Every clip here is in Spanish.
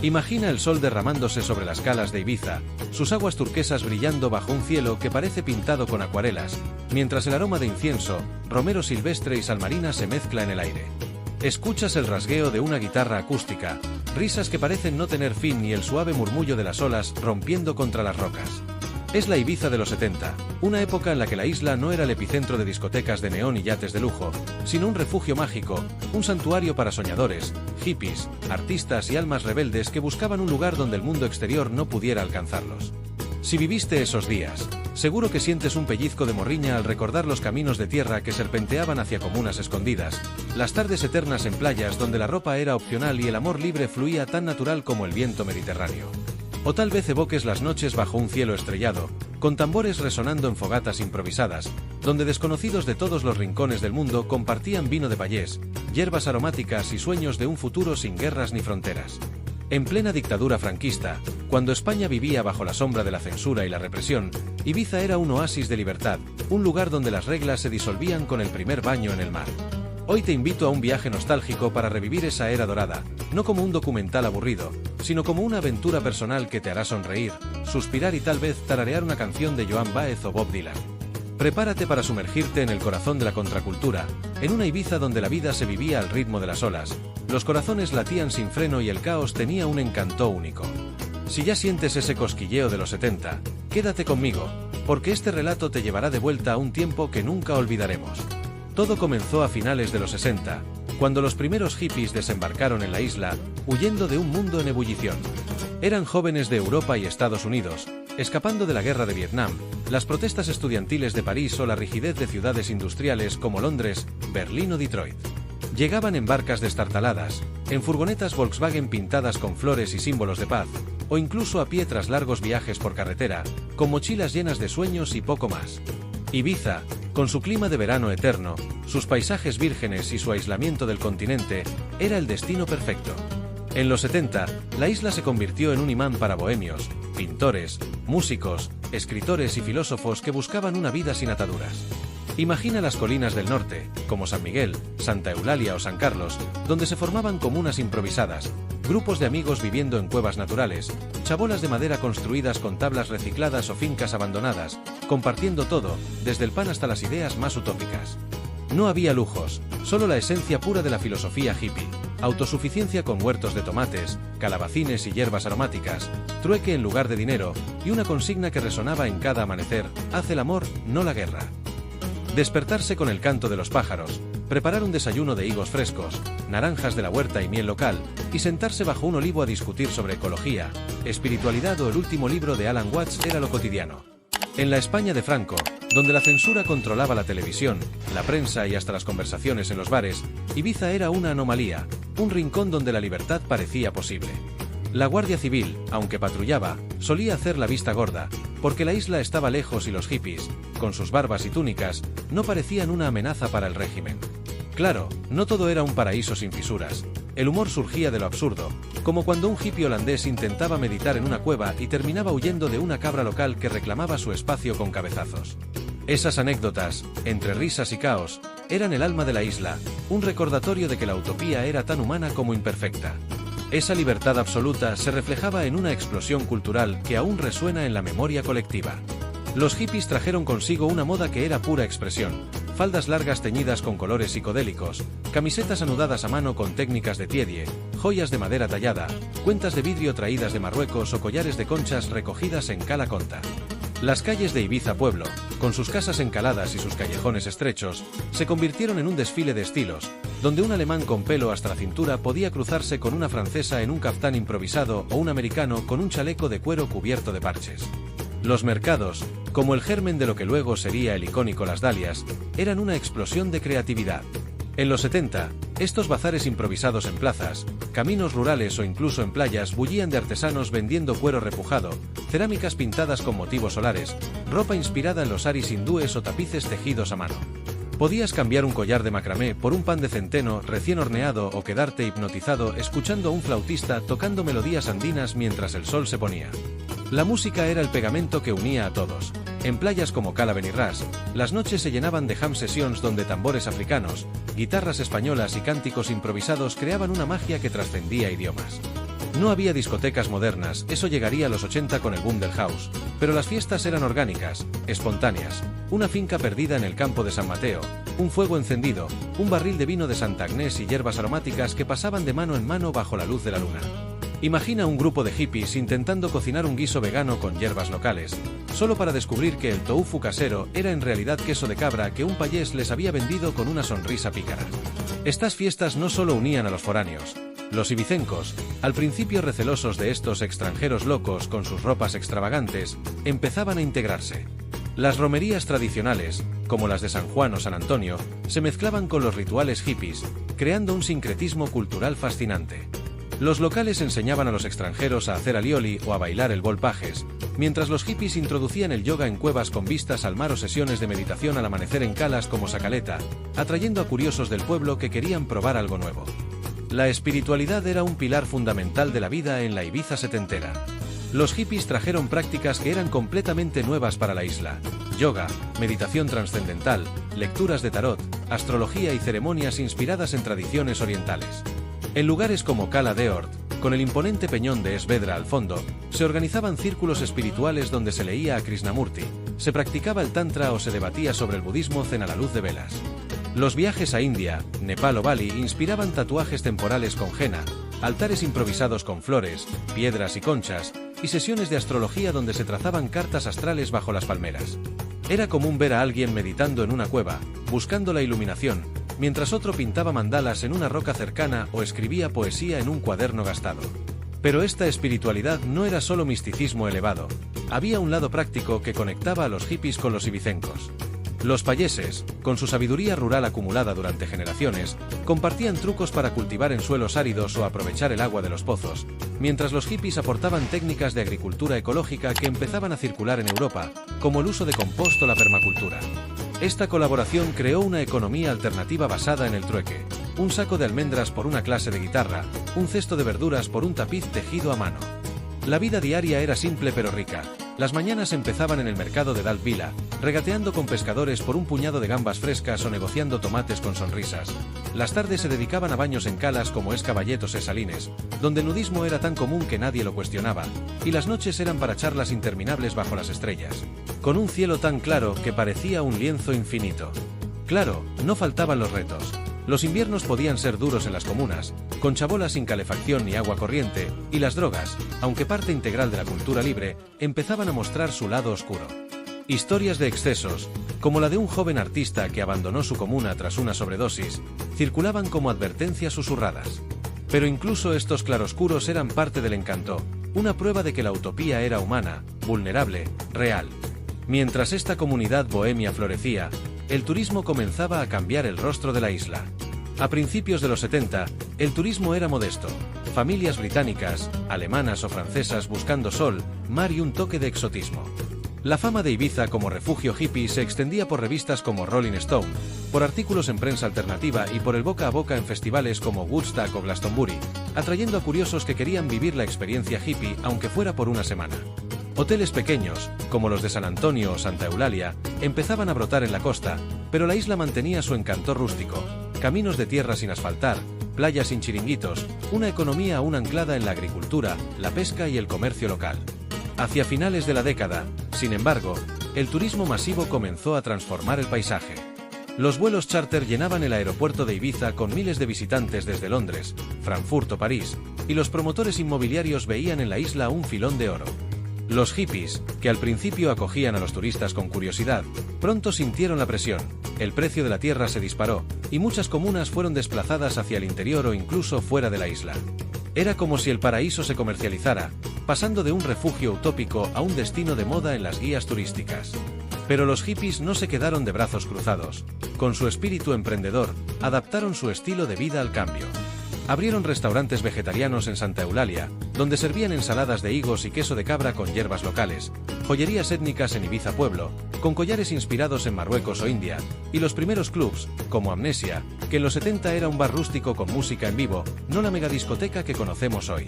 Imagina el sol derramándose sobre las calas de Ibiza, sus aguas turquesas brillando bajo un cielo que parece pintado con acuarelas, mientras el aroma de incienso, romero silvestre y salmarina se mezcla en el aire. Escuchas el rasgueo de una guitarra acústica, risas que parecen no tener fin y el suave murmullo de las olas rompiendo contra las rocas. Es la Ibiza de los 70, una época en la que la isla no era el epicentro de discotecas de neón y yates de lujo, sino un refugio mágico, un santuario para soñadores, hippies, artistas y almas rebeldes que buscaban un lugar donde el mundo exterior no pudiera alcanzarlos. Si viviste esos días, seguro que sientes un pellizco de morriña al recordar los caminos de tierra que serpenteaban hacia comunas escondidas, las tardes eternas en playas donde la ropa era opcional y el amor libre fluía tan natural como el viento mediterráneo. O tal vez evoques las noches bajo un cielo estrellado, con tambores resonando en fogatas improvisadas, donde desconocidos de todos los rincones del mundo compartían vino de payés, hierbas aromáticas y sueños de un futuro sin guerras ni fronteras. En plena dictadura franquista, cuando España vivía bajo la sombra de la censura y la represión, Ibiza era un oasis de libertad, un lugar donde las reglas se disolvían con el primer baño en el mar. Hoy te invito a un viaje nostálgico para revivir esa era dorada, no como un documental aburrido, sino como una aventura personal que te hará sonreír, suspirar y tal vez tararear una canción de Joan Baez o Bob Dylan. Prepárate para sumergirte en el corazón de la contracultura, en una Ibiza donde la vida se vivía al ritmo de las olas, los corazones latían sin freno y el caos tenía un encanto único. Si ya sientes ese cosquilleo de los 70, quédate conmigo, porque este relato te llevará de vuelta a un tiempo que nunca olvidaremos. Todo comenzó a finales de los 60, cuando los primeros hippies desembarcaron en la isla, huyendo de un mundo en ebullición. Eran jóvenes de Europa y Estados Unidos, escapando de la guerra de Vietnam, las protestas estudiantiles de París o la rigidez de ciudades industriales como Londres, Berlín o Detroit. Llegaban en barcas destartaladas, en furgonetas Volkswagen pintadas con flores y símbolos de paz, o incluso a pie tras largos viajes por carretera, con mochilas llenas de sueños y poco más. Ibiza, con su clima de verano eterno, sus paisajes vírgenes y su aislamiento del continente, era el destino perfecto. En los 70, la isla se convirtió en un imán para bohemios, pintores, músicos, escritores y filósofos que buscaban una vida sin ataduras. Imagina las colinas del norte, como San Miguel, Santa Eulalia o San Carlos, donde se formaban comunas improvisadas, grupos de amigos viviendo en cuevas naturales, chabolas de madera construidas con tablas recicladas o fincas abandonadas, compartiendo todo, desde el pan hasta las ideas más utópicas. No había lujos, solo la esencia pura de la filosofía hippie, autosuficiencia con huertos de tomates, calabacines y hierbas aromáticas, trueque en lugar de dinero, y una consigna que resonaba en cada amanecer: haz el amor, no la guerra. Despertarse con el canto de los pájaros, preparar un desayuno de higos frescos, naranjas de la huerta y miel local, y sentarse bajo un olivo a discutir sobre ecología, espiritualidad o el último libro de Alan Watts era lo cotidiano. En la España de Franco, donde la censura controlaba la televisión, la prensa y hasta las conversaciones en los bares, Ibiza era una anomalía, un rincón donde la libertad parecía posible. La Guardia Civil, aunque patrullaba, solía hacer la vista gorda, porque la isla estaba lejos y los hippies, con sus barbas y túnicas, no parecían una amenaza para el régimen. Claro, no todo era un paraíso sin fisuras. El humor surgía de lo absurdo, como cuando un hippie holandés intentaba meditar en una cueva y terminaba huyendo de una cabra local que reclamaba su espacio con cabezazos. Esas anécdotas, entre risas y caos, eran el alma de la isla, un recordatorio de que la utopía era tan humana como imperfecta. Esa libertad absoluta se reflejaba en una explosión cultural que aún resuena en la memoria colectiva. Los hippies trajeron consigo una moda que era pura expresión: faldas largas teñidas con colores psicodélicos, camisetas anudadas a mano con técnicas de tiedie, joyas de madera tallada, cuentas de vidrio traídas de Marruecos o collares de conchas recogidas en Cala Conta. Las calles de Ibiza Pueblo, con sus casas encaladas y sus callejones estrechos, se convirtieron en un desfile de estilos, donde un alemán con pelo hasta la cintura podía cruzarse con una francesa en un caftán improvisado o un americano con un chaleco de cuero cubierto de parches. Los mercados, como el germen de lo que luego sería el icónico Las Dalias, eran una explosión de creatividad. En los 70, estos bazares improvisados en plazas, caminos rurales o incluso en playas bullían de artesanos vendiendo cuero repujado, cerámicas pintadas con motivos solares, ropa inspirada en los aris hindúes o tapices tejidos a mano. Podías cambiar un collar de macramé por un pan de centeno recién horneado o quedarte hipnotizado escuchando a un flautista tocando melodías andinas mientras el sol se ponía. La música era el pegamento que unía a todos. En playas como Cala Benirràs, las noches se llenaban de jam sessions donde tambores africanos, guitarras españolas y cánticos improvisados creaban una magia que trascendía idiomas. No había discotecas modernas, eso llegaría a los 80 con el boom del house, pero las fiestas eran orgánicas, espontáneas. Una finca perdida en el campo de San Mateo, un fuego encendido, un barril de vino de Santa Agnés y hierbas aromáticas que pasaban de mano en mano bajo la luz de la luna. Imagina un grupo de hippies intentando cocinar un guiso vegano con hierbas locales, solo para descubrir que el tofu casero era en realidad queso de cabra que un payés les había vendido con una sonrisa pícara. Estas fiestas no solo unían a los foráneos. Los ibicencos, al principio recelosos de estos extranjeros locos con sus ropas extravagantes, empezaban a integrarse. Las romerías tradicionales, como las de San Juan o San Antonio, se mezclaban con los rituales hippies, creando un sincretismo cultural fascinante. Los locales enseñaban a los extranjeros a hacer alioli o a bailar el volpajes, mientras los hippies introducían el yoga en cuevas con vistas al mar o sesiones de meditación al amanecer en calas como Sacaleta, atrayendo a curiosos del pueblo que querían probar algo nuevo. La espiritualidad era un pilar fundamental de la vida en la Ibiza setentera. Los hippies trajeron prácticas que eran completamente nuevas para la isla: yoga, meditación trascendental, lecturas de tarot, astrología y ceremonias inspiradas en tradiciones orientales. En lugares como Cala d'Hort, con el imponente peñón de Esvedra al fondo, se organizaban círculos espirituales donde se leía a Krishnamurti, se practicaba el tantra o se debatía sobre el budismo zen a la luz de velas. Los viajes a India, Nepal o Bali inspiraban tatuajes temporales con henna, altares improvisados con flores, piedras y conchas, y sesiones de astrología donde se trazaban cartas astrales bajo las palmeras. Era común ver a alguien meditando en una cueva, buscando la iluminación, mientras otro pintaba mandalas en una roca cercana o escribía poesía en un cuaderno gastado. Pero esta espiritualidad no era solo misticismo elevado, había un lado práctico que conectaba a los hippies con los ibicencos. Los payeses, con su sabiduría rural acumulada durante generaciones, compartían trucos para cultivar en suelos áridos o aprovechar el agua de los pozos, mientras los hippies aportaban técnicas de agricultura ecológica que empezaban a circular en Europa, como el uso de compost o la permacultura. Esta colaboración creó una economía alternativa basada en el trueque: un saco de almendras por una clase de guitarra, un cesto de verduras por un tapiz tejido a mano. La vida diaria era simple pero rica. Las mañanas empezaban en el mercado de Dalt Vila, regateando con pescadores por un puñado de gambas frescas o negociando tomates con sonrisas. Las tardes se dedicaban a baños en calas como es Caballet o Ses Salines, donde el nudismo era tan común que nadie lo cuestionaba, y las noches eran para charlas interminables bajo las estrellas, con un cielo tan claro que parecía un lienzo infinito. Claro, no faltaban los retos. Los inviernos podían ser duros en las comunas, con chabolas sin calefacción ni agua corriente, y las drogas, aunque parte integral de la cultura libre, empezaban a mostrar su lado oscuro. Historias de excesos, como la de un joven artista que abandonó su comuna tras una sobredosis, circulaban como advertencias susurradas. Pero incluso estos claroscuros eran parte del encanto, una prueba de que la utopía era humana, vulnerable, real. Mientras esta comunidad bohemia florecía, el turismo comenzaba a cambiar el rostro de la isla. A principios de los 70, el turismo era modesto. Familias británicas, alemanas o francesas buscando sol, mar y un toque de exotismo. La fama de Ibiza como refugio hippie se extendía por revistas como Rolling Stone, por artículos en prensa alternativa y por el boca a boca en festivales como Woodstock o Glastonbury, atrayendo a curiosos que querían vivir la experiencia hippie aunque fuera por una semana. Hoteles pequeños, como los de San Antonio o Santa Eulalia, empezaban a brotar en la costa, pero la isla mantenía su encanto rústico: caminos de tierra sin asfaltar, playas sin chiringuitos, una economía aún anclada en la agricultura, la pesca y el comercio local. Hacia finales de la década, sin embargo, el turismo masivo comenzó a transformar el paisaje. Los vuelos charter llenaban el aeropuerto de Ibiza con miles de visitantes desde Londres, Frankfurt o París, y los promotores inmobiliarios veían en la isla un filón de oro. Los hippies, que al principio acogían a los turistas con curiosidad, pronto sintieron la presión, el precio de la tierra se disparó, y muchas comunas fueron desplazadas hacia el interior o incluso fuera de la isla. Era como si el paraíso se comercializara, pasando de un refugio utópico a un destino de moda en las guías turísticas. Pero los hippies no se quedaron de brazos cruzados. Con su espíritu emprendedor, adaptaron su estilo de vida al cambio. Abrieron restaurantes vegetarianos en Santa Eulalia, donde servían ensaladas de higos y queso de cabra con hierbas locales, joyerías étnicas en Ibiza Pueblo, con collares inspirados en Marruecos o India, y los primeros clubs, como Amnesia, que en los 70 era un bar rústico con música en vivo, no la megadiscoteca que conocemos hoy.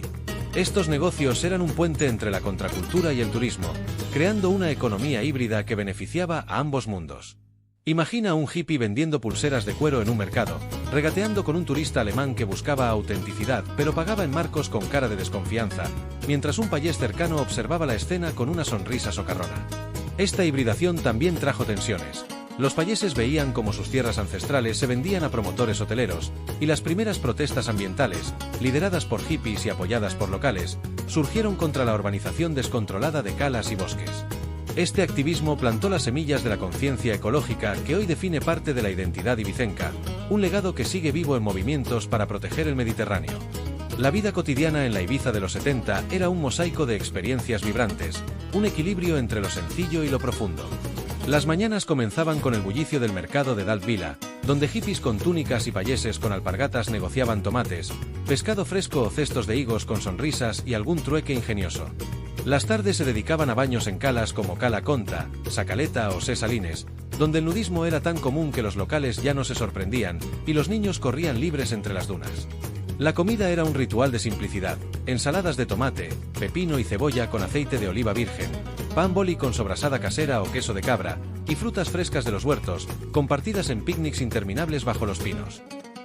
Estos negocios eran un puente entre la contracultura y el turismo, creando una economía híbrida que beneficiaba a ambos mundos. Imagina a un hippie vendiendo pulseras de cuero en un mercado, regateando con un turista alemán que buscaba autenticidad pero pagaba en marcos con cara de desconfianza, mientras un payés cercano observaba la escena con una sonrisa socarrona. Esta hibridación también trajo tensiones. Los payeses veían cómo sus tierras ancestrales se vendían a promotores hoteleros, y las primeras protestas ambientales, lideradas por hippies y apoyadas por locales, surgieron contra la urbanización descontrolada de calas y bosques. Este activismo plantó las semillas de la conciencia ecológica que hoy define parte de la identidad ibicenca, un legado que sigue vivo en movimientos para proteger el Mediterráneo. La vida cotidiana en la Ibiza de los 70 era un mosaico de experiencias vibrantes, un equilibrio entre lo sencillo y lo profundo. Las mañanas comenzaban con el bullicio del mercado de Dalt Vila, donde hippies con túnicas y payeses con alpargatas negociaban tomates, pescado fresco o cestos de higos con sonrisas y algún trueque ingenioso. Las tardes se dedicaban a baños en calas como Cala Conta, Sacaleta o Ses Salines, donde el nudismo era tan común que los locales ya no se sorprendían y los niños corrían libres entre las dunas. La comida era un ritual de simplicidad: ensaladas de tomate, pepino y cebolla con aceite de oliva virgen, pan boli con sobrasada casera o queso de cabra, y frutas frescas de los huertos, compartidas en picnics interminables bajo los pinos.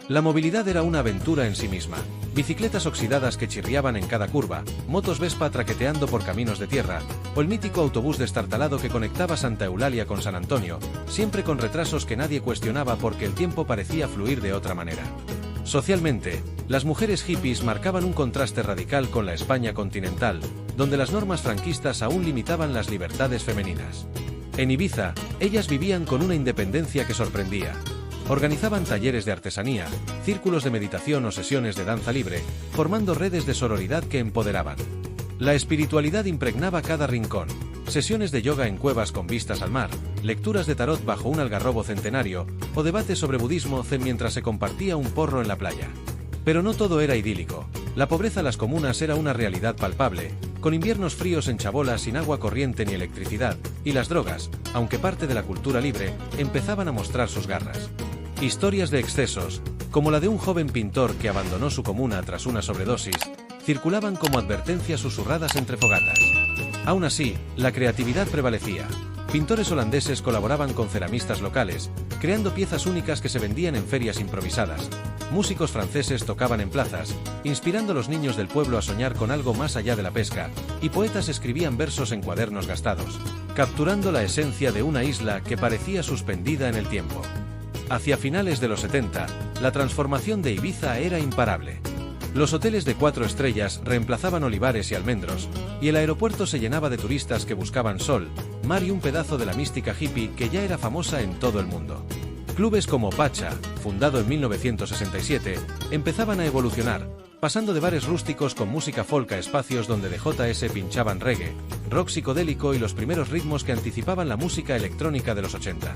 La movilidad era una aventura en sí misma: bicicletas oxidadas que chirriaban en cada curva, motos Vespa traqueteando por caminos de tierra, o el mítico autobús destartalado que conectaba Santa Eulalia con San Antonio, siempre con retrasos que nadie cuestionaba porque el tiempo parecía fluir de otra manera. Socialmente, las mujeres hippies marcaban un contraste radical con la España continental, donde las normas franquistas aún limitaban las libertades femeninas. En Ibiza, ellas vivían con una independencia que sorprendía. Organizaban talleres de artesanía, círculos de meditación o sesiones de danza libre, formando redes de sororidad que empoderaban. La espiritualidad impregnaba cada rincón: sesiones de yoga en cuevas con vistas al mar, lecturas de tarot bajo un algarrobo centenario, o debates sobre budismo zen mientras se compartía un porro en la playa. Pero no todo era idílico. La pobreza en las comunas era una realidad palpable, con inviernos fríos en chabolas sin agua corriente ni electricidad, y las drogas, aunque parte de la cultura libre, empezaban a mostrar sus garras. Historias de excesos, como la de un joven pintor que abandonó su comuna tras una sobredosis, circulaban como advertencias susurradas entre fogatas. Aún así, la creatividad prevalecía. Pintores holandeses colaboraban con ceramistas locales, creando piezas únicas que se vendían en ferias improvisadas. Músicos franceses tocaban en plazas, inspirando a los niños del pueblo a soñar con algo más allá de la pesca, y poetas escribían versos en cuadernos gastados, capturando la esencia de una isla que parecía suspendida en el tiempo. Hacia finales de los 70, la transformación de Ibiza era imparable. Los hoteles de 4 estrellas reemplazaban olivares y almendros, y el aeropuerto se llenaba de turistas que buscaban sol, mar y un pedazo de la mística hippie que ya era famosa en todo el mundo. Clubes como Pacha, fundado en 1967, empezaban a evolucionar, pasando de bares rústicos con música folk a espacios donde de JS pinchaban reggae, rock psicodélico y los primeros ritmos que anticipaban la música electrónica de los 80.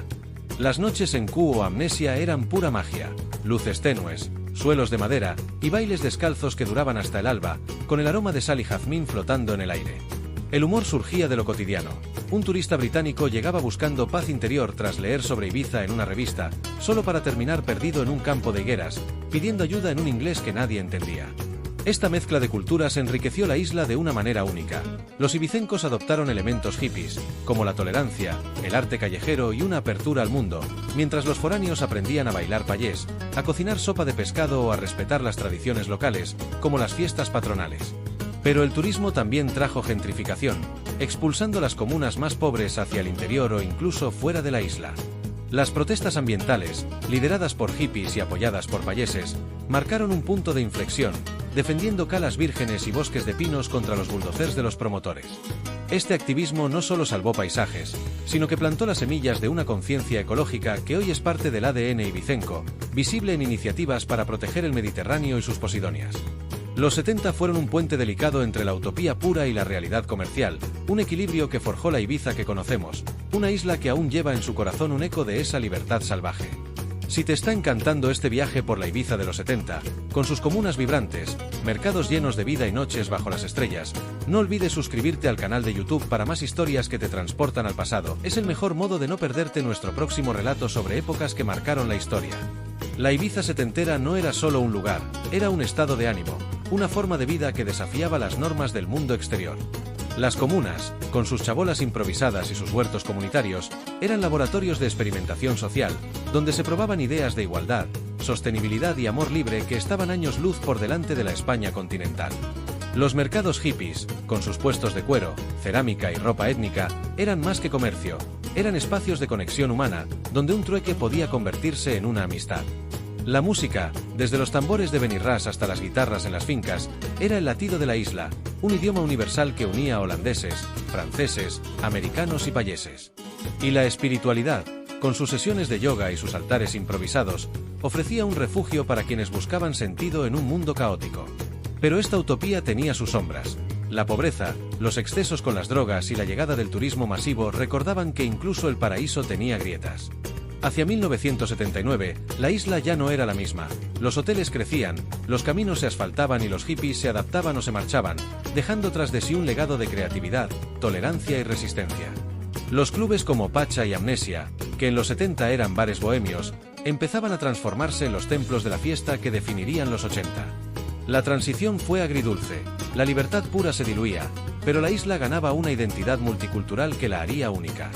Las noches en Q o Amnesia eran pura magia: luces tenues, suelos de madera y bailes descalzos que duraban hasta el alba, con el aroma de sal y jazmín flotando en el aire. El humor surgía de lo cotidiano. Un turista británico llegaba buscando paz interior tras leer sobre Ibiza en una revista, solo para terminar perdido en un campo de higueras, pidiendo ayuda en un inglés que nadie entendía. Esta mezcla de culturas enriqueció la isla de una manera única. Los ibicencos adoptaron elementos hippies, como la tolerancia, el arte callejero y una apertura al mundo, mientras los foráneos aprendían a bailar payés, a cocinar sopa de pescado o a respetar las tradiciones locales, como las fiestas patronales. Pero el turismo también trajo gentrificación, expulsando las comunas más pobres hacia el interior o incluso fuera de la isla. Las protestas ambientales, lideradas por hippies y apoyadas por payeses, marcaron un punto de inflexión, defendiendo calas vírgenes y bosques de pinos contra los bulldozers de los promotores. Este activismo no solo salvó paisajes, sino que plantó las semillas de una conciencia ecológica que hoy es parte del ADN ibicenco, visible en iniciativas para proteger el Mediterráneo y sus posidonias. Los 70 fueron un puente delicado entre la utopía pura y la realidad comercial, un equilibrio que forjó la Ibiza que conocemos, una isla que aún lleva en su corazón un eco de esa libertad salvaje. Si te está encantando este viaje por la Ibiza de los 70, con sus comunas vibrantes, mercados llenos de vida y noches bajo las estrellas, no olvides suscribirte al canal de YouTube para más historias que te transportan al pasado. Es el mejor modo de no perderte nuestro próximo relato sobre épocas que marcaron la historia. La Ibiza setentera no era solo un lugar, era un estado de ánimo, una forma de vida que desafiaba las normas del mundo exterior. Las comunas, con sus chabolas improvisadas y sus huertos comunitarios, eran laboratorios de experimentación social, donde se probaban ideas de igualdad, sostenibilidad y amor libre que estaban años luz por delante de la España continental. Los mercados hippies, con sus puestos de cuero, cerámica y ropa étnica, eran más que comercio, eran espacios de conexión humana, donde un trueque podía convertirse en una amistad. La música, desde los tambores de Benirrás hasta las guitarras en las fincas, era el latido de la isla, un idioma universal que unía a holandeses, franceses, americanos y payeses. Y la espiritualidad, con sus sesiones de yoga y sus altares improvisados, ofrecía un refugio para quienes buscaban sentido en un mundo caótico. Pero esta utopía tenía sus sombras. La pobreza, los excesos con las drogas y la llegada del turismo masivo recordaban que incluso el paraíso tenía grietas. Hacia 1979, la isla ya no era la misma. Los hoteles crecían, los caminos se asfaltaban y los hippies se adaptaban o se marchaban, dejando tras de sí un legado de creatividad, tolerancia y resistencia. Los clubes como Pacha y Amnesia, que en los 70 eran bares bohemios, empezaban a transformarse en los templos de la fiesta que definirían los 80. La transición fue agridulce, la libertad pura se diluía, pero la isla ganaba una identidad multicultural que la haría única.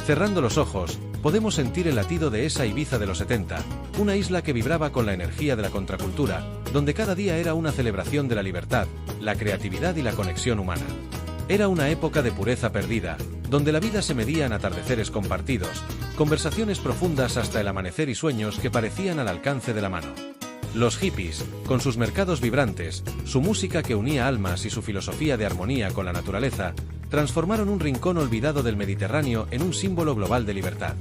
Cerrando los ojos, podemos sentir el latido de esa Ibiza de los 70, una isla que vibraba con la energía de la contracultura, donde cada día era una celebración de la libertad, la creatividad y la conexión humana. Era una época de pureza perdida, donde la vida se medía en atardeceres compartidos, conversaciones profundas hasta el amanecer y sueños que parecían al alcance de la mano. Los hippies, con sus mercados vibrantes, su música que unía almas y su filosofía de armonía con la naturaleza, transformaron un rincón olvidado del Mediterráneo en un símbolo global de libertad.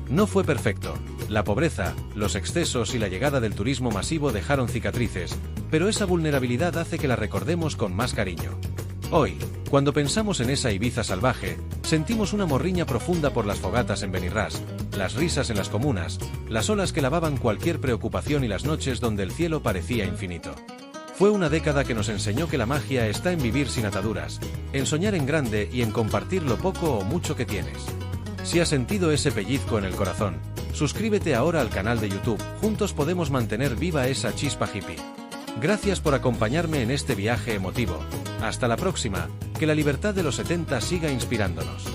No fue perfecto. La pobreza, los excesos y la llegada del turismo masivo dejaron cicatrices, pero esa vulnerabilidad hace que la recordemos con más cariño. Hoy, cuando pensamos en esa Ibiza salvaje, sentimos una morriña profunda por las fogatas en Benirrás, las risas en las comunas, las olas que lavaban cualquier preocupación y las noches donde el cielo parecía infinito. Fue una década que nos enseñó que la magia está en vivir sin ataduras, en soñar en grande y en compartir lo poco o mucho que tienes. Si has sentido ese pellizco en el corazón, suscríbete ahora al canal de YouTube, juntos podemos mantener viva esa chispa hippie. Gracias por acompañarme en este viaje emotivo. Hasta la próxima, que la libertad de los 70 siga inspirándonos.